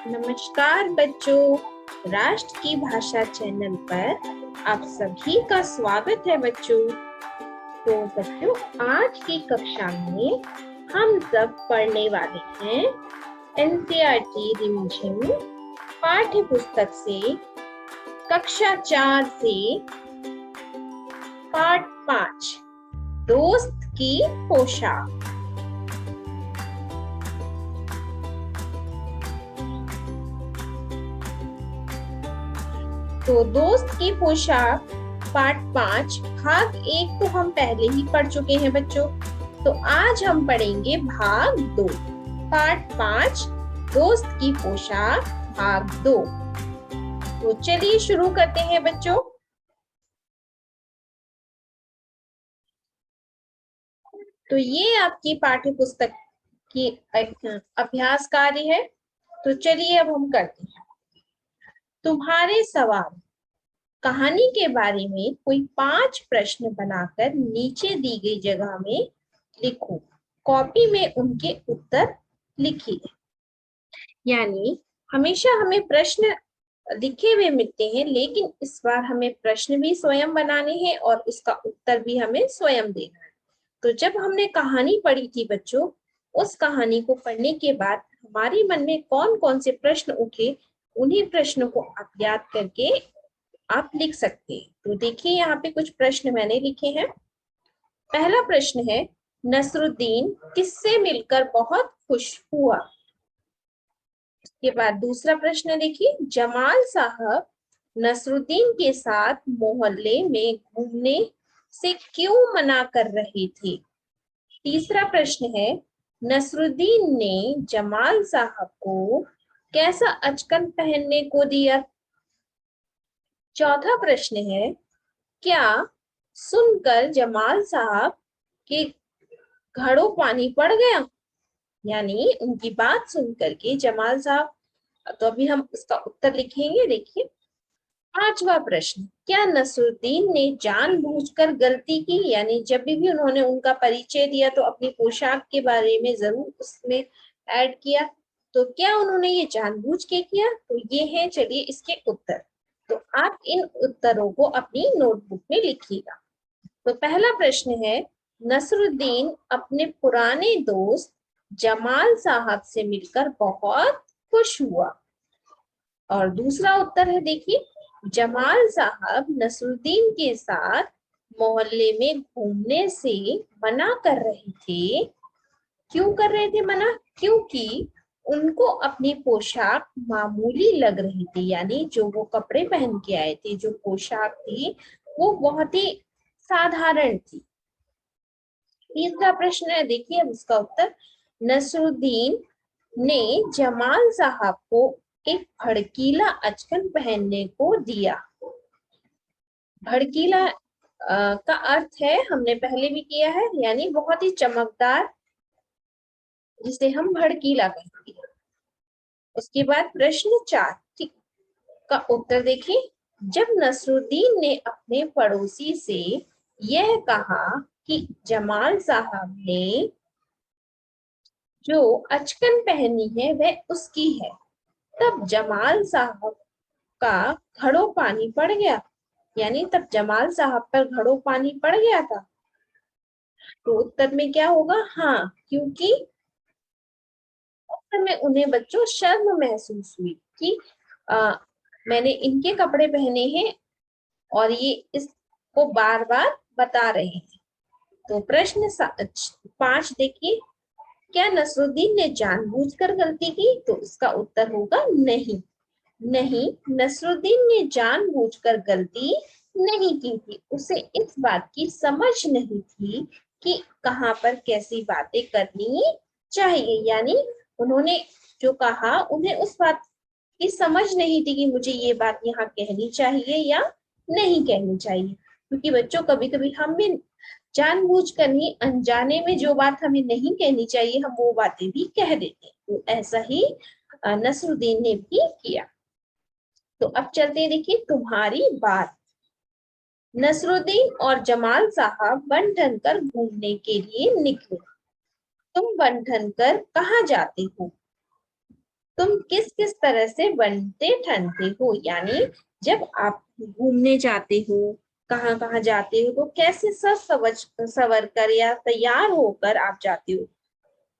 नमस्कार बच्चों, राष्ट्र की भाषा चैनल पर आप सभी का स्वागत है बच्चों। तो बच्चों, आज की कक्षा में हम सब पढ़ने वाले हैं एनसीईआरटी रिमझिम पाठ्य पुस्तक से कक्षा 4 से पाठ 5 दोस्त की पोशाक। तो दोस्त की पोशाक पार्ट 5 भाग 1 तो हम पहले ही पढ़ चुके हैं बच्चों। तो आज हम पढ़ेंगे भाग 2 पार्ट 5 दोस्त की पोशाक भाग 2। तो चलिए शुरू करते हैं बच्चों। तो ये आपकी पाठ्य पुस्तक की अभ्यास कार्य है। तो चलिए अब हम करते हैं। तुम्हारे सवाल। कहानी के बारे में कोई 5 प्रश्न बनाकर नीचे दी गई जगह में लिखो। कॉपी में उनके उत्तर लिखिए। यानी हमेशा हमें प्रश्न लिखे हुए मिलते हैं, लेकिन इस बार हमें प्रश्न भी स्वयं बनाने हैं और उसका उत्तर भी हमें स्वयं देना है। तो जब हमने कहानी पढ़ी थी बच्चों, उस कहानी को पढ़ने के बाद हमारे मन में कौन कौन से प्रश्न उठे, उन्हीं प्रश्नों को आप याद करके आप लिख सकते हैं। तो देखिए यहाँ पे कुछ प्रश्न मैंने लिखे हैं। पहला प्रश्न है, नसरुद्दीन किससे मिलकर बहुत खुश हुआ। उसके बाद दूसरा प्रश्न देखिए, जमाल साहब नसरुद्दीन के साथ मोहल्ले में घूमने से क्यों मना कर रहे थे। तीसरा प्रश्न है, नसरुद्दीन ने जमाल साहब को कैसा अचकन पहनने को दिया। चौथा प्रश्न है, क्या सुनकर जमाल साहब के घड़ों पानी पड़ गया। यानी उनकी बात सुनकर के जमाल साहब, तो अभी हम उसका उत्तर लिखेंगे। देखिए पांचवा प्रश्न, क्या नसरुद्दीन ने जानबूझकर गलती की। यानी जब भी उन्होंने उनका परिचय दिया तो अपनी पोशाक के बारे में जरूर उसमें ऐड किया। तो क्या उन्होंने ये जानबूझ के किया। तो ये है, चलिए इसके उत्तर। तो आप इन उत्तरों को अपनी नोटबुक में लिखिएगा। तो पहला प्रश्न है, नसरुद्दीन अपने पुराने दोस्त जमाल साहब से मिलकर बहुत खुश हुआ। और दूसरा उत्तर है, देखिए, जमाल साहब नसरुद्दीन के साथ मोहल्ले में घूमने से मना कर रहे थे। क्यों कर रहे थे मना। क्योंकि उनको अपनी पोशाक मामूली लग रही थी। यानी जो वो कपड़े पहन के आए थे, जो पोशाक थी, वो बहुत ही साधारण थी। तीसरा प्रश्न है, देखिए अब इसका उत्तर, नसरुद्दीन ने जमाल साहब को एक भड़कीला अचकन पहनने को दिया। भड़कीला का अर्थ है, हमने पहले भी किया है, यानी बहुत ही चमकदार, जिसे हम भड़कीला कहते हैं। उसके बाद प्रश्न 4 ठीक का उत्तर देखिए, जब नसरुद्दीन ने अपने पड़ोसी से यह कहा कि जमाल साहब ने जो अचकन पहनी है वह उसकी है, तब जमाल साहब का घड़ों पानी पड़ गया। यानी तब जमाल साहब पर घड़ों पानी पड़ गया था। तो उत्तर में क्या होगा, हाँ, क्योंकि उस समय उन्हें बच्चों शर्म महसूस हुई कि मैंने इनके कपड़े पहने हैं और ये इसको बार बार बता रहे हैं। तो प्रश्न 5 देखिए, क्या नसरुद्दीन ने जानबूझकर गलती की। तो इसका उत्तर होगा नहीं। नहीं, नसरुद्दीन ने जानबूझकर गलती नहीं की थी। उसे इस बात की समझ नहीं थी कि कहां पर कैसी बातें करनी चाहिए। यानी उन्होंने जो कहा, उन्हें उस बात की समझ नहीं थी कि मुझे ये बात यहाँ कहनी चाहिए या नहीं कहनी चाहिए। क्योंकि बच्चों कभी कभी हम भी जानबूझकर ही अनजाने में जो बात हमें नहीं कहनी चाहिए, हम वो बातें भी कह देते हैं। तो ऐसा ही नसरुद्दीन ने भी किया। तो अब चलते हैं, देखिए तुम्हारी बात। नसरुद्दीन और जमाल साहब बन ठन कर घूमने के लिए निकले। तुम बन ठन कर कहाँ जाते हो। तुम किस किस तरह से बनते ठनते हो, यानी जब आप घूमने जाते हो, कहाँ कहाँ जाते हो, तो कैसे सज सवर कर या तैयार होकर आप जाते हो।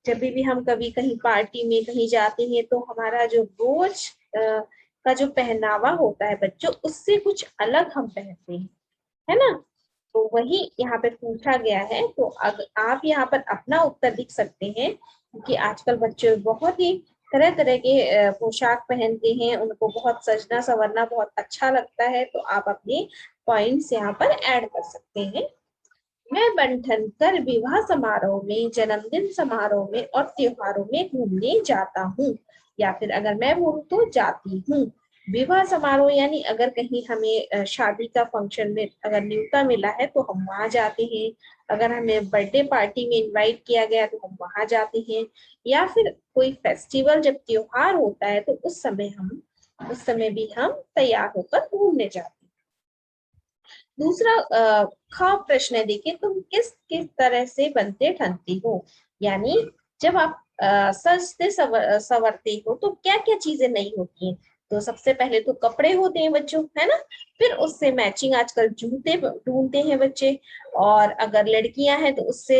जब भी हम कभी कहीं पार्टी में कहीं जाते हैं तो हमारा जो रोज का जो पहनावा होता है बच्चों, उससे कुछ अलग हम पहनते हैं, है ना। तो वही यहाँ पे पूछा गया है, तो अगर आप यहाँ पर अपना उत्तर लिख सकते हैं, क्योंकि आजकल बच्चे बहुत ही तरह तरह के पोशाक पहनते हैं, उनको बहुत सजना संवरना बहुत अच्छा लगता है, तो आप अपने पॉइंट्स यहाँ पर ऐड कर सकते हैं। मैं बंठन कर विवाह समारोह में, जन्मदिन समारोह में और त्योहारों में घूमने जाता हूँ, या फिर अगर मैं बोलूँ तो जाती हूँ। विवाह समारोह यानी अगर कहीं हमें शादी का फंक्शन में अगर न्योता मिला है तो हम वहां जाते हैं, अगर हमें बर्थडे पार्टी में इनवाइट किया गया तो हम वहां जाते हैं, या फिर कोई फेस्टिवल जब त्योहार होता है तो उस समय भी हम तैयार होकर घूमने जाते हैं। दूसरा ख प्रश्न है, देखिए तुम किस किस तरह से बनते ठनती हो, यानी जब आप सजते संवरते हो तो क्या क्या चीजें नहीं होती हैं। तो सबसे पहले तो कपड़े होते हैं बच्चों, है ना। फिर उससे मैचिंग आजकल जूते ढूंढते हैं बच्चे, और अगर लड़कियां हैं तो उससे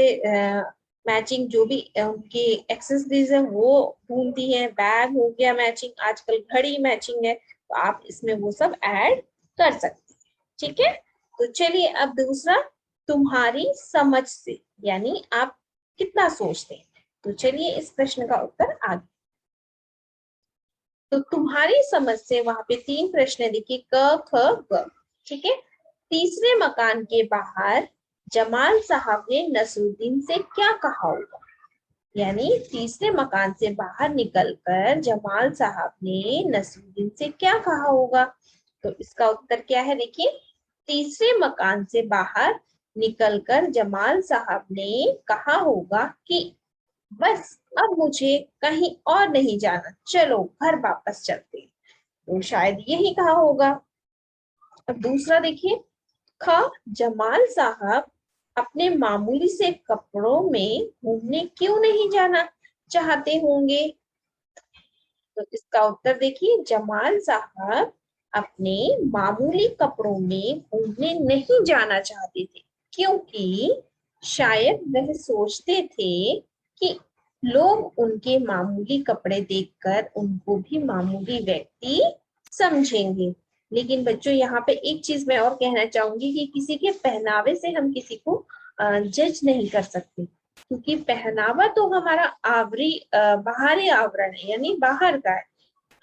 मैचिंग जो भी उनकी एक्सेसरीज है वो ढूंढती हैं। बैग हो गया मैचिंग, आजकल घड़ी मैचिंग है, तो आप इसमें वो सब ऐड कर सकते हैं। ठीक है, तो चलिए अब दूसरा, तुम्हारी समझ से, यानी आप कितना सोचते हैं। तो चलिए इस प्रश्न का उत्तर आगे। तो तुम्हारी समझ से वहां पे 3 प्रश्न देखिए, क ख ग। ठीक है, तीसरे मकान के बाहर जमाल साहब ने नसरुद्दीन से क्या कहा होगा, यानी तीसरे मकान से बाहर निकलकर जमाल साहब ने नसरुद्दीन से क्या कहा होगा। तो इसका उत्तर क्या है, देखिए, तीसरे मकान से बाहर निकलकर जमाल साहब ने कहा होगा कि बस अब मुझे कहीं और नहीं जाना, चलो घर वापस चलते हैं। तो शायद यही कहा होगा। अब दूसरा देखिए, ख जमाल साहब अपने मामूली से कपड़ों में घूमने क्यों नहीं जाना चाहते होंगे। तो इसका उत्तर देखिए, जमाल साहब अपने मामूली कपड़ों में घूमने नहीं जाना चाहते थे, क्योंकि शायद वह सोचते थे कि लोग उनके मामूली कपड़े देखकर उनको भी मामूली व्यक्ति समझेंगे। लेकिन बच्चों यहाँ पे एक चीज मैं और कहना चाहूंगी कि किसी के पहनावे से हम किसी को जज नहीं कर सकते, क्योंकि पहनावा तो हमारा बाहरी आवरण है, यानी बाहर का है।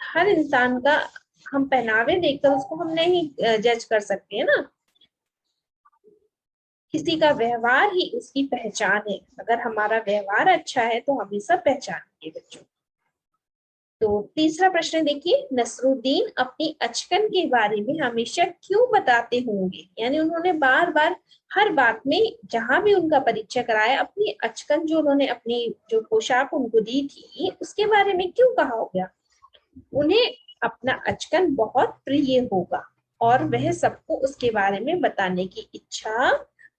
हर इंसान का हम पहनावे देखकर उसको हम नहीं जज कर सकते है ना। किसी का व्यवहार ही उसकी पहचान है, अगर हमारा व्यवहार अच्छा है तो हम ये सब पहचानेंगे बच्चों। तो तीसरा प्रश्न देखिए, नसरुद्दीन अपनी अचकन के बारे में हमेशा क्यों बताते होंगे, यानी उन्होंने बार बार हर बात में जहां भी उनका परिचय कराया अपनी अचकन जो उन्होंने अपनी जो पोशाक उनको दी थी उसके बारे में क्यों कहा होगा। उन्हें अपना अचकन बहुत प्रिय होगा और वह सबको उसके बारे में बताने की इच्छा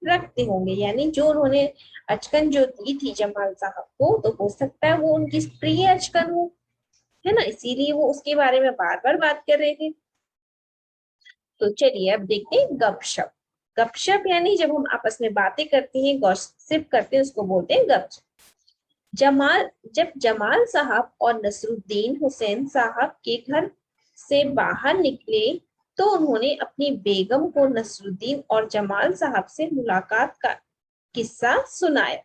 रखते होंगे, यानी जो उन्होंने अचकन जो दी थी जमाल साहब को, तो हो सकता है वो उनकी प्रिय अचकन हो, है ना, इसीलिए वो उसके बारे में बार बार बात कर रहे थे। तो चलिए अब देखते हैं गपशप। गपशप यानी जब हम आपस में बातें करते हैं, गॉसिप करते हैं, उसको बोलते हैं गपशप। जब जमाल साहब और नसरुद्दीन हुसैन साहब के घर से बाहर निकले तो उन्होंने अपनी बेगम को नसरुद्दीन और जमाल साहब से मुलाकात का किस्सा सुनाया।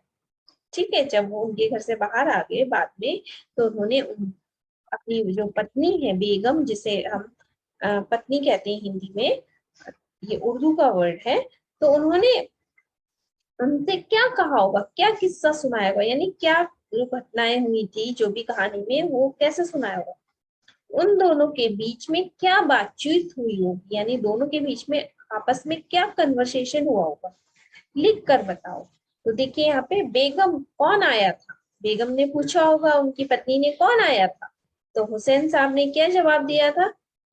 ठीक है, जब वो उनके घर से बाहर आ गए बाद में, तो उन्होंने अपनी जो पत्नी है बेगम, जिसे हम पत्नी कहते हैं हिंदी में, ये उर्दू का वर्ड है, तो उन्होंने उनसे क्या कहा होगा, क्या किस्सा सुनाया होगा, यानी क्या जो घटनाएं हुई थी जो भी कहानी में, वो कैसे सुनाया होगा। उन दोनों के बीच में क्या बातचीत हुई होगी, यानी दोनों के बीच में आपस में क्या कन्वर्सेशन हुआ होगा, लिख कर बताओ। तो देखिए यहाँ पे बेगम कौन आया था, बेगम ने पूछा होगा उनकी पत्नी ने कौन आया था, तो हुसैन साहब ने क्या जवाब दिया था,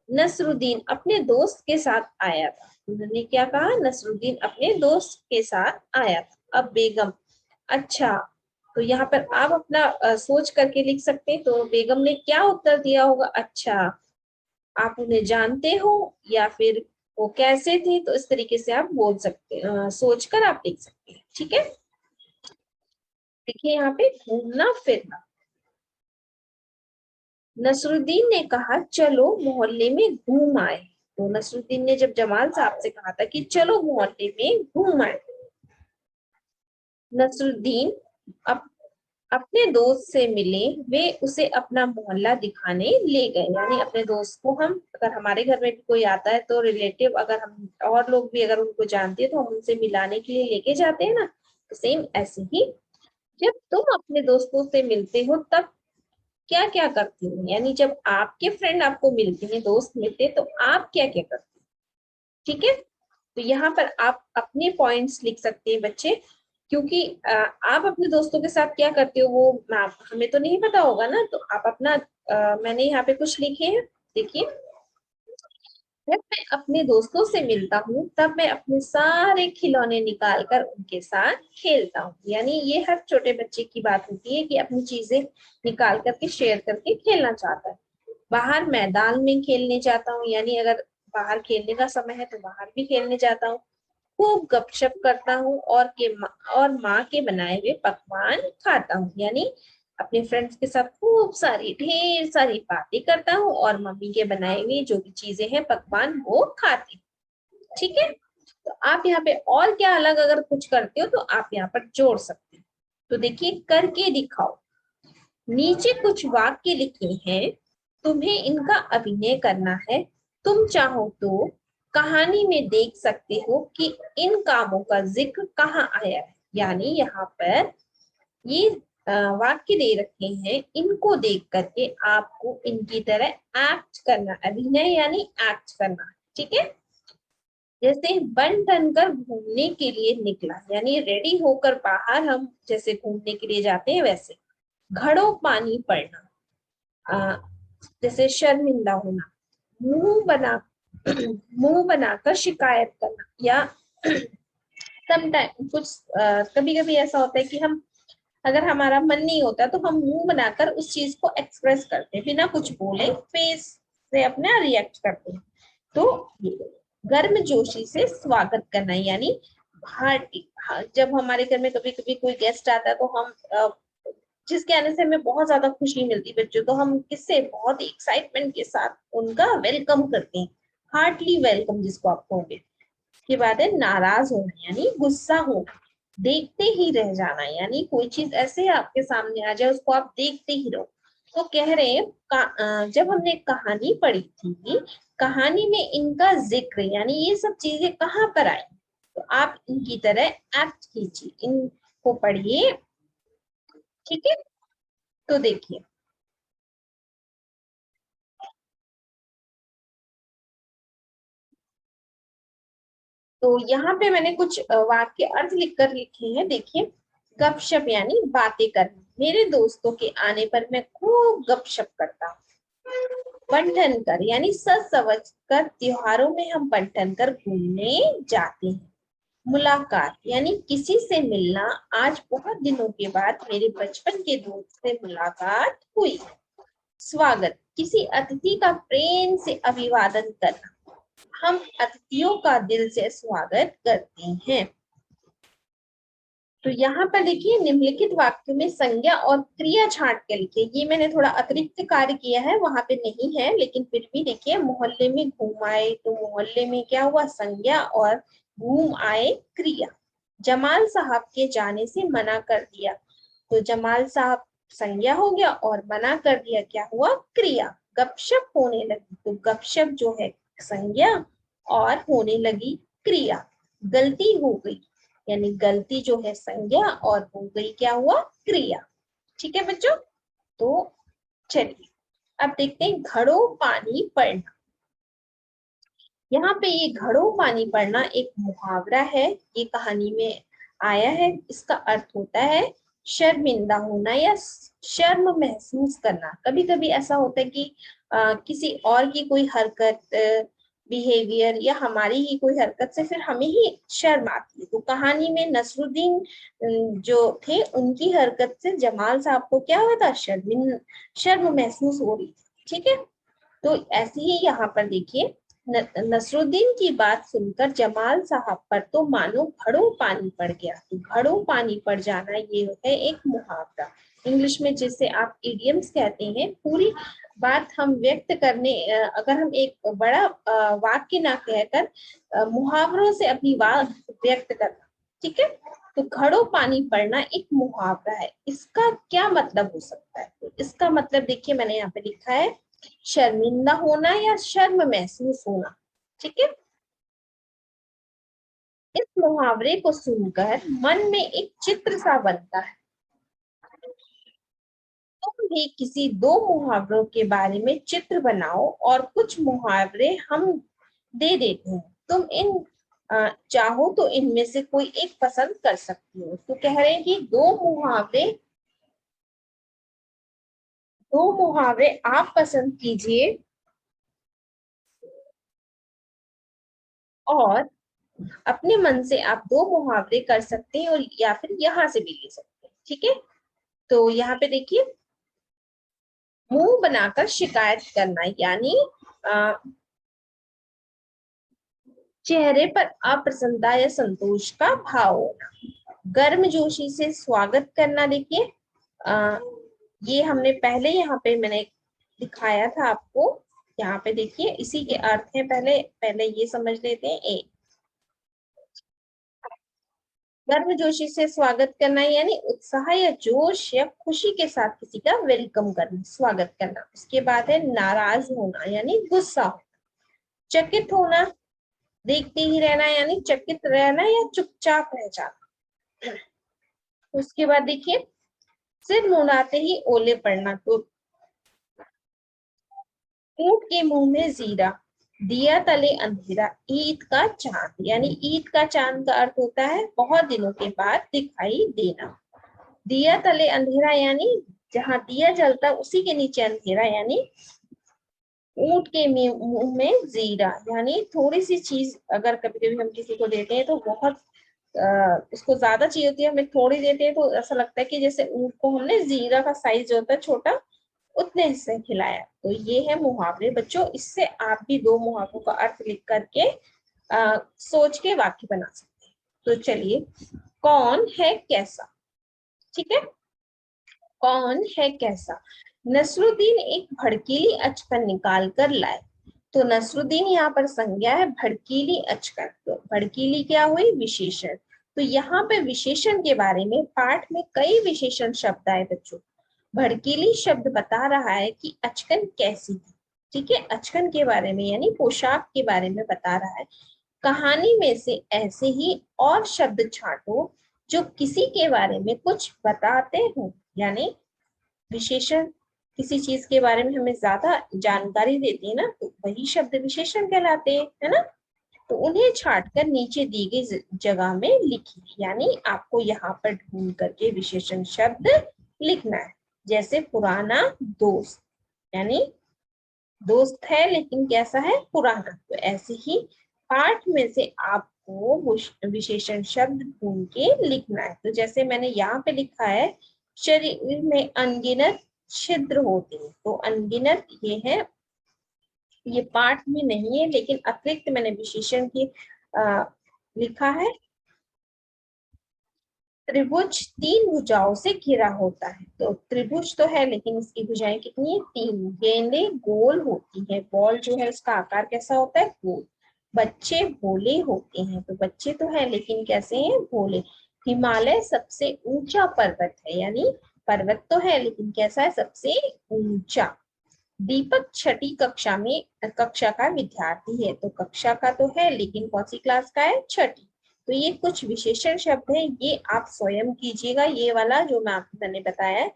नसरुद्दीन अपने दोस्त के साथ आया था। उन्होंने क्या कहा, नसरुद्दीन अपने दोस्त के साथ आया था। अब बेगम, अच्छा तो यहाँ पर आप अपना सोच करके लिख सकते हैं। तो बेगम ने क्या उत्तर दिया होगा? अच्छा, आप उन्हें जानते हो या फिर वो कैसे थे? तो इस तरीके से आप बोल सकते हैं, सोचकर आप लिख सकते हैं। ठीक है, देखिए यहाँ पे घूमना फिरना। नसरुद्दीन ने कहा चलो मोहल्ले में घूम आए। तो नसरुद्दीन ने जब जमाल साहब से कहा था कि चलो मोहल्ले में घूम आए, नसरुद्दीन अप, अपने दोस्त से मिले, वे उसे अपना मोहल्ला दिखाने ले गए। यानी अपने दोस्त को, हम अगर हमारे घर में भी कोई आता है तो रिलेटिव, अगर हम और लोग भी अगर उनको जानते हैं तो हम उनसे मिलाने के लिए लेके जाते हैं ना, तो सेम ऐसे ही जब तुम अपने दोस्तों से मिलते हो तब क्या क्या करते हो, यानी जब आपके फ्रेंड आपको मिलते हैं, दोस्त मिलते हैं, तो आप क्या क्या करते हो। ठीक है, तो यहाँ पर आप अपने पॉइंट्स लिख सकते हैं बच्चे, क्योंकि आप अपने दोस्तों के साथ क्या करते हो वो हमें तो नहीं पता होगा ना। तो आप अपना मैंने यहाँ पे कुछ लिखे हैं, देखिए। जब मैं अपने दोस्तों से मिलता हूँ तब मैं अपने सारे खिलौने निकाल कर उनके साथ खेलता हूँ। यानी ये हर छोटे बच्चे की बात होती है कि अपनी चीजें निकाल करके शेयर करके खेलना चाहता है। बाहर मैदान में खेलने जाता हूँ, यानी अगर बाहर खेलने का समय है तो बाहर भी खेलने जाता हूँ। खूब गपशप करता हूँ और माँ के बनाए हुए पकवान खाता हूँ। यानी अपने फ्रेंड्स के साथ खूब सारी ढेर सारी बातें करता हूँ और मम्मी के बनाए हुए जो भी चीजें हैं पकवान वो खाती हूँ। ठीक है, तो आप यहाँ पे और क्या अलग अगर कुछ करते हो तो आप यहाँ पर जोड़ सकते हो। तो देखिए, करके दिखाओ। नीचे कुछ वाक्य लिखे हैं, तुम्हें इनका अभिनय करना है। तुम चाहो तो कहानी में देख सकते हो कि इन कामों का जिक्र कहाँ आया है। यानी यहाँ पर ये वाक्य दे रखे हैं, इनको देख करके आपको इनकी तरह एक्ट करना, अभिनय यानी एक्ट करना। ठीक है, जैसे बन ठन कर घूमने के लिए निकला, यानी रेडी होकर बाहर हम जैसे घूमने के लिए जाते हैं वैसे। घड़ों पानी पड़ना, आ, जैसे शर्मिंदा होना। मुंह बना मुंह बनाकर शिकायत करना, या समटाइम कुछ कभी कभी ऐसा होता है कि हम, अगर हमारा मन नहीं होता तो हम मुंह बनाकर उस चीज को एक्सप्रेस करते हैं, बिना कुछ बोले फेस से अपना रिएक्ट करते हैं। तो गर्मजोशी से स्वागत करना, यानी हार्टी। जब हमारे घर में कभी कभी कोई गेस्ट आता है तो हम जिसके आने से हमें बहुत ज्यादा खुशी मिलती है बच्चों, तो हम किससे बहुत एक्साइटमेंट के साथ उनका वेलकम करते हैं। हार्टली वेलकम जिसको आप कहोगे। उसके बाद है नाराज होना, यानी गुस्सा होना। देखते ही रह जाना, यानी कोई चीज ऐसे आपके सामने आ जाए उसको आप देखते ही रहो। तो कह रहे हैं जब हमने कहानी पढ़ी थी, कहानी में इनका जिक्र, यानी ये सब चीजें कहाँ पर आई, तो आप इनकी तरह एक्ट कीजिए, इनको पढ़िए। ठीक है, तो देखिए, तो यहाँ पे मैंने कुछ वाक्य अर्थ लिखकर लिखे हैं, देखिए। गपशप यानी बातें करना, मेरे दोस्तों के आने पर मैं खूब गपशप करता हूँ। बंटन कर यानी सच समझ कर त्योहारों में हम बंटन कर घूमने जाते हैं। मुलाकात यानी किसी से मिलना, आज बहुत दिनों के बाद मेरे बचपन के दोस्त से मुलाकात हुई। स्वागत किसी अतिथि का प्रेम से अभिवादन करना, हम अतिथियों का दिल से स्वागत करते हैं। तो यहाँ पर देखिए, निम्नलिखित वाक्य में संज्ञा और क्रिया छांट के लिखिए। ये मैंने थोड़ा अतिरिक्त कार्य किया है, वहां पे नहीं है, लेकिन फिर भी देखिए, मोहल्ले में घूम आए, तो मोहल्ले में क्या हुआ? संज्ञा, और घूम आए क्रिया। जमाल साहब के जाने से मना कर दिया, तो जमाल साहब संज्ञा हो गया और मना कर दिया क्या हुआ? क्रिया। गपशप होने लगी, तो गपशप जो है संज्ञा और होने लगी क्रिया। गलती हो गई, यानी गलती जो है संज्ञा और हो गई क्या हुआ? क्रिया। ठीक है बच्चों, तो चलिए अब देखते हैं घड़ों पानी पड़ना। यहाँ पे ये घड़ों पानी पड़ना एक मुहावरा है, ये कहानी में आया है। इसका अर्थ होता है शर्मिंदा होना या शर्म महसूस करना। कभी कभी ऐसा होता है कि किसी और की कोई हरकत बिहेवियर या हमारी ही कोई हरकत से फिर हमें ही शर्म आती है। तो कहानी में नसरुद्दीन जो थे उनकी हरकत से जमाल साहब को क्या हुआ था, शर्म महसूस हो रही थी। ठीक है, तो ऐसे ही यहाँ पर देखिए, नसरुद्दीन की बात सुनकर जमाल साहब पर तो मानो घड़ों पानी पड़ गया। तो घड़ों पानी पड़ जाना ये है एक मुहावरा, इंग्लिश में जिसे आप इडियम्स कहते हैं। पूरी बात हम व्यक्त करने, अगर हम एक बड़ा वाक्य ना कहकर मुहावरों से अपनी बात व्यक्त करना। ठीक है, तो घड़ों पानी पड़ना एक मुहावरा है। इसका क्या मतलब हो सकता है? तो इसका मतलब देखिए, मैंने यहाँ पे लिखा है शर्मिंदा होना या शर्म महसूस होना। ठीक है, इस मुहावरे को सुनकर मन में एक चित्र सा बनता है। तुम भी किसी दो मुहावरों के बारे में चित्र बनाओ और कुछ मुहावरे हम दे देते हैं। तुम इन चाहो तो इनमें से कोई एक पसंद कर सकती हो। तो कह रहे हैं कि दो मुहावरे आप पसंद कीजिए और अपने मन से आप दो मुहावरे कर सकते हैं, और या फिर यहाँ से भी ले सकते हैं। ठीक है, तो यहाँ पे देखिए, मुंह बनाकर शिकायत करना यानी चेहरे पर अप्रसन्नता या संतोष का भाव होना। गर्मजोशी से स्वागत करना, देखिए ये हमने पहले यहाँ पे मैंने दिखाया था आपको। यहाँ पे देखिए इसी के अर्थ है। पहले पहले ये समझ लेते हैं। एक, गर्मजोशी से स्वागत करना यानी उत्साह या जोश या खुशी के साथ किसी का वेलकम करना, स्वागत करना। उसके बाद है नाराज होना यानी गुस्सा होना। चकित होना, देखते ही रहना यानी चकित रहना या चुपचाप रह जाना। उसके बाद देखिए, सिर मुड़ाते ही ओले पड़ना। तो ऊंट के मुंह में जीरा, दिया तले अंधेरा, ईद का चांद यानी ईद का चांद का अर्थ होता है बहुत दिनों के बाद दिखाई देना। दिया तले अंधेरा यानी जहां दिया जलता उसी के नीचे अंधेरा, यानी ऊंट के मुंह में जीरा यानी थोड़ी सी चीज अगर कभी कभी हम किसी को देते हैं तो बहुत उसको ज्यादा चाहिए होती है, हमें थोड़ी देते हैं तो ऐसा लगता है कि जैसे ऊंट को हमने जीरा का साइज जो होता है छोटा, उतने हिस्से खिलाया। तो ये है मुहावरे बच्चों। इससे आप भी दो मुहावरों का अर्थ लिख करके सोच के वाक्य बना सकते हैं। तो चलिए, कौन है कैसा। ठीक है, कौन है कैसा। नसरुद्दीन एक भड़कीली अचकन निकाल कर लाए। तो नसरुद्दीन यहाँ पर संज्ञा है, भड़कीली अचकन। तो भड़कीली क्या हुई, विशेषण। तो यहाँ पे विशेषण के बारे में पाठ में कई विशेषण शब्द आए बच्चों। भड़कीली शब्द बता रहा है कि अचकन कैसी थी। ठीक है, अचकन के बारे में यानी पोशाक के बारे में बता रहा है। कहानी में से ऐसे ही और शब्द छांटो जो किसी के बारे में कुछ बताते हो, यानी विशेषण किसी चीज के बारे में हमें ज्यादा जानकारी देती है ना, तो वही शब्द विशेषण कहलाते हैं, है ना। तो उन्हें छाट कर नीचे दी गई जगह में लिखिए, यानी आपको यहाँ पर ढूंढ करके विशेषण शब्द लिखना है। जैसे पुराना दोस्त, यानी दोस्त है लेकिन कैसा है, पुराना। तो ऐसे ही पाठ में से आपको विशेषण शब्द ढूंढ के लिखना है। तो जैसे मैंने यहाँ पे लिखा है, शरीर में अनगिनत छिद्र होते हैं। तो अनगिनत ये है, ये पाठ में नहीं है लेकिन अतिरिक्त मैंने विशेषण की लिखा है। त्रिभुज तीन भुजाओं से घिरा होता है। तो त्रिभुज तो है लेकिन इसकी भुजाएं कितनी है, तीन। गेंदें गोल होती है, बॉल जो है उसका आकार कैसा होता है, गोल। बच्चे भोले होते हैं। तो बच्चे तो है लेकिन कैसे हैं, भोले। हिमालय सबसे ऊंचा पर्वत है, यानी पर्वत तो है लेकिन कैसा है, सबसे ऊंचा। दीपक छठी कक्षा का विद्यार्थी है। तो कक्षा का तो है लेकिन कौन सी क्लास का है, छठी। तो ये कुछ विशेषण शब्द है, ये आप स्वयं कीजिएगा। ये वाला जो मैंने बताया है,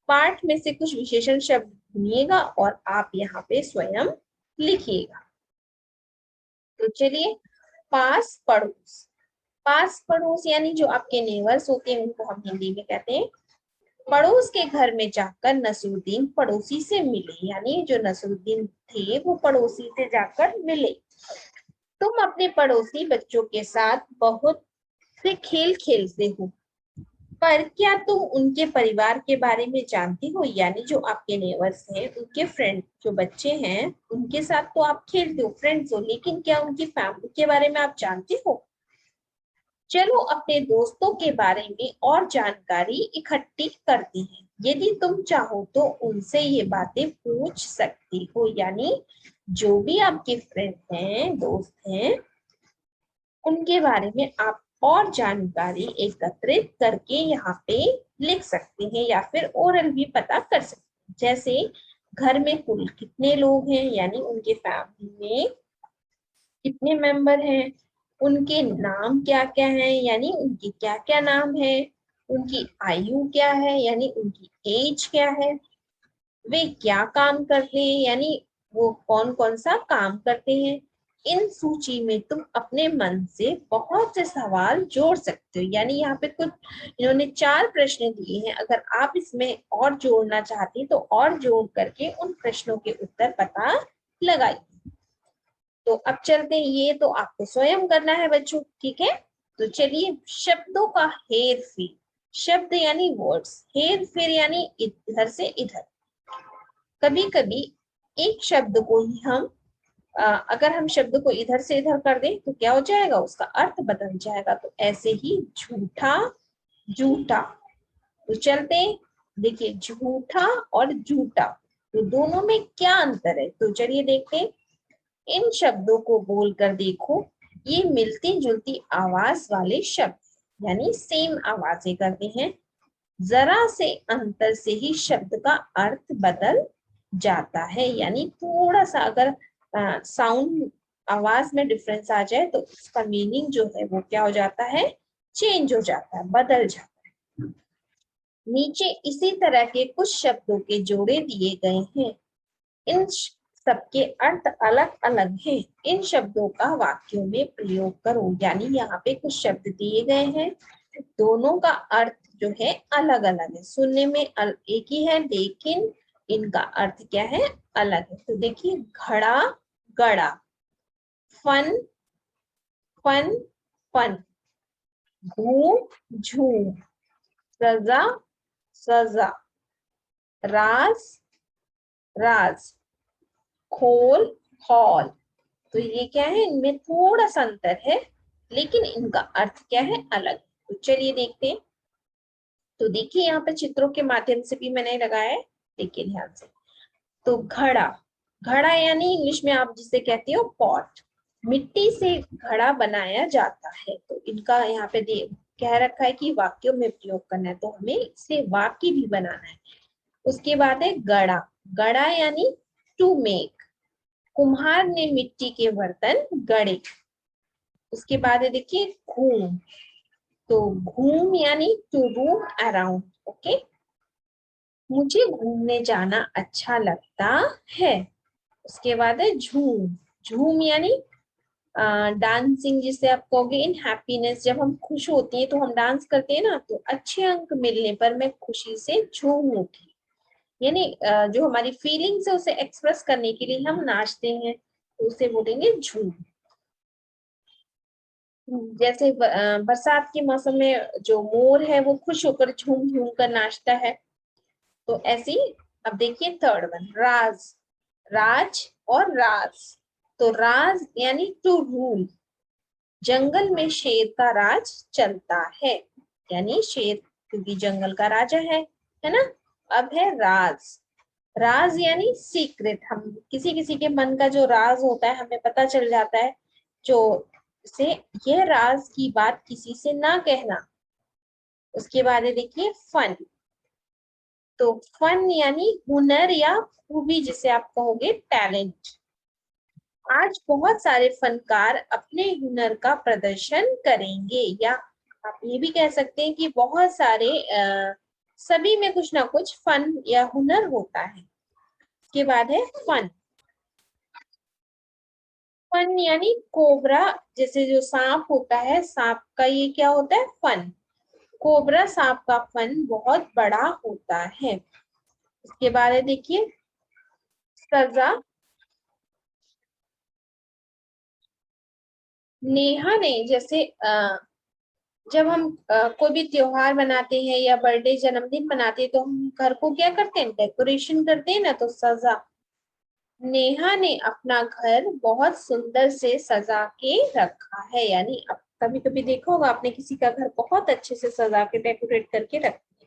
पाठ में से कुछ विशेषण शब्द ढूंढिएगा और आप यहाँ पे स्वयं लिखिएगा। तो चलिए, पास पड़ोस। पास पड़ोस यानी जो आपके नेबर्स होते हैं उनको हम हिंदी में कहते हैं पड़ोस के घर में जाकर नसरुद्दीन पड़ोसी से मिले, यानी जो नसरुद्दीन थे वो पड़ोसी से जाकर मिले। तुम अपने पड़ोसी बच्चों के साथ बहुत से खेल खेलते हो, पर क्या तुम उनके परिवार के बारे में जानती हो? यानी जो आपके नेबर्स हैं, उनके फ्रेंड जो बच्चे हैं, उनके साथ तो आप खेलते हो, फ्रेंड्स हो, लेकिन क्या उनकी फैमिली के बारे में आप जानते हो? चलो अपने दोस्तों के बारे में और जानकारी इकट्ठी करते हैं। यदि तुम चाहो तो उनसे ये बातें पूछ सकती हो। यानी जो भी आपके फ्रेंड हैं, दोस्त हैं, उनके बारे में आप और जानकारी एकत्रित करके यहाँ पे लिख सकते हैं या फिर ओरल भी पता कर सकते हैं। जैसे घर में कुल कितने लोग हैं, यानी उनके फैमिली में कितने मेंबर हैं, उनके नाम क्या क्या हैं, यानी उनकी क्या क्या नाम है, उनकी आयु क्या है, यानी उनकी एज क्या है, वे क्या काम करते हैं, यानी वो कौन कौन सा काम करते हैं। इन सूची में तुम अपने मन से बहुत से सवाल जोड़ सकते हो। यानी यहाँ पे कुछ इन्होंने 4 प्रश्न दिए हैं, अगर आप इसमें और जोड़ना चाहते हैं तो और जोड़ करके उन प्रश्नों के उत्तर पता लगाइए। तो अब चलते हैं, ये तो आपको स्वयं करना है बच्चों, ठीक है। तो चलिए, शब्दों का हेर फेर, शब्द यानी वर्ड्स, हेर फेर यानी इधर से इधर। कभी कभी एक शब्द को ही हम अगर हम शब्द को इधर से इधर कर दें तो क्या हो जाएगा, उसका अर्थ बदल जाएगा। तो ऐसे ही झूठा, जूठा। तो चलते, देखिए झूठा और जूठा, तो दोनों में क्या अंतर है, तो चलिए देखते हैं। इन शब्दों को बोलकर देखो, ये मिलती जुलती आवाज वाले शब्द, यानी सेम आवाजें करते हैं। जरा से अंतर से ही शब्द का अर्थ बदल जाता है। यानी थोड़ा सा अगर साउंड, आवाज में डिफरेंस आ जाए तो उसका मीनिंग जो है वो क्या हो जाता है, चेंज हो जाता है, बदल जाता है। नीचे इसी तरह के कुछ शब्दों के जोड़े दिए गए हैं। इन सबके अर्थ अलग अलग हैं। इन शब्दों का वाक्यों में प्रयोग करो। यानी यहाँ पे कुछ शब्द दिए गए हैं, दोनों का अर्थ जो है अलग अलग है, सुनने में एक ही है लेकिन इनका अर्थ क्या है, अलग है। तो देखिए, घड़ा, गड़ा, फन, फन, फन, घूम, झूम, सजा, सजा, राज, राज, खोल, हॉल। तो ये क्या है, इनमें थोड़ा सा अंतर है लेकिन इनका अर्थ क्या है, अलग। तो चलिए देखते हैं। तो देखिए यहाँ पे चित्रों के माध्यम से भी मैंने लगाया है, देखिए ध्यान से। तो घड़ा, घड़ा यानी इंग्लिश में आप जिसे कहते हो पॉट, मिट्टी से घड़ा बनाया जाता है। तो इनका यहाँ पे कह रखा है कि वाक्यों में प्रयोग करना है, तो हमें इसे वाक्य भी बनाना है। उसके बाद है गड़ा, गड़ा यानी टू मेक, कुम्हार ने मिट्टी के बर्तन गढ़े। उसके बाद है देखिए घूम, तो घूम यानी टू रूम अराउंड, ओके। मुझे घूमने जाना अच्छा लगता है। उसके बाद है झूम, झूम यानी डांसिंग, जिसे आप कहोगे इन हैप्पीनेस, जब हम खुश होते हैं तो हम डांस करते हैं ना, तो अच्छे अंक मिलने पर मैं खुशी से झूम उठी। यानी जो हमारी फीलिंग्स है उसे एक्सप्रेस करने के लिए हम नाचते हैं, तो उसे बोलेंगे झूम। जैसे बरसात के मौसम में जो मोर है वो खुश होकर झूम झूम कर नाचता है, तो ऐसी। अब देखिए थर्ड वन, राज, राज और राज। तो राज यानी टू रूल, जंगल में शेर का राज चलता है, यानी शेर क्योंकि जंगल का राजा है ना। अब है राज, राज यानी सीक्रेट, हम किसी किसी के मन का जो राज होता है हमें पता चल जाता है, जो से यह राज की बात किसी से ना कहना। उसके बाद है देखिए फन, तो फन यानी हुनर या खूबी, जिसे आप कहोगे टैलेंट। आज बहुत सारे फनकार अपने हुनर का प्रदर्शन करेंगे, या आप ये भी कह सकते हैं कि बहुत सारे सभी में कुछ ना कुछ फन या हुनर होता है। उसके बाद है फन, फन यानी कोबरा, जैसे जो सांप होता है, सांप का ये क्या होता है, फन। कोबरा सांप का फन बहुत बड़ा होता है। इसके बारे देखिए, सजा। नेहा ने जैसे जब हम कोई भी त्योहार मनाते हैं या बर्थडे जन्मदिन मनाते हैं तो हम घर को क्या करते हैं, डेकोरेशन करते हैं ना, तो सजा। नेहा ने अपना घर बहुत सुंदर से सजा के रखा है, यानी अब कभी कभी देखा होगा आपने किसी का घर बहुत अच्छे से सजा के डेकोरेट करके रखा है,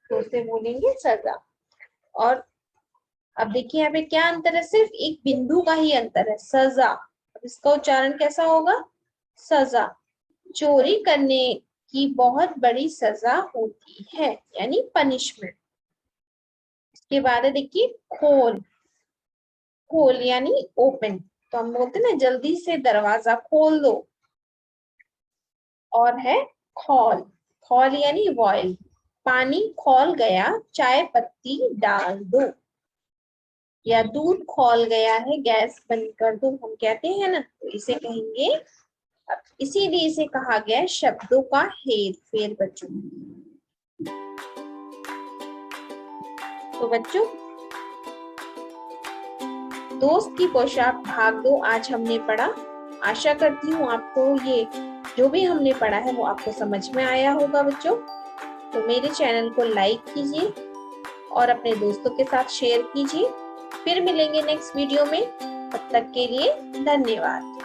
तो उसे बोलेंगे सजा। और अब देखिए यहाँ पे क्या अंतर है, सिर्फ एक बिंदु का ही अंतर है, सजा। अब इसका उच्चारण कैसा होगा, सजा। चोरी करने की बहुत बड़ी सजा होती है, यानी पनिशमेंट। इसके बाद है देखिए खोल। खोल यानी ओपन, तो हम बोलते हैं ना जल्दी से दरवाजा खोल दो। और है खौल। खौल यानी बॉयल। पानी खौल गया, चाय पत्ती डाल दो। या दूध खौल गया है, गैस बंद कर दो, हम कहते हैं ना, तो इसे कहेंगे। अब इसीलिए इसे कहा गया है शब्दों का हेर फेर बच्चों। तो बच्चों, दोस्त की पोशाक भाग 2 आज हमने पढ़ा। आशा करती हूँ आपको ये जो भी हमने पढ़ा है वो आपको समझ में आया होगा बच्चों। तो मेरे चैनल को लाइक कीजिए और अपने दोस्तों के साथ शेयर कीजिए। फिर मिलेंगे नेक्स्ट वीडियो में, तब तक के लिए धन्यवाद।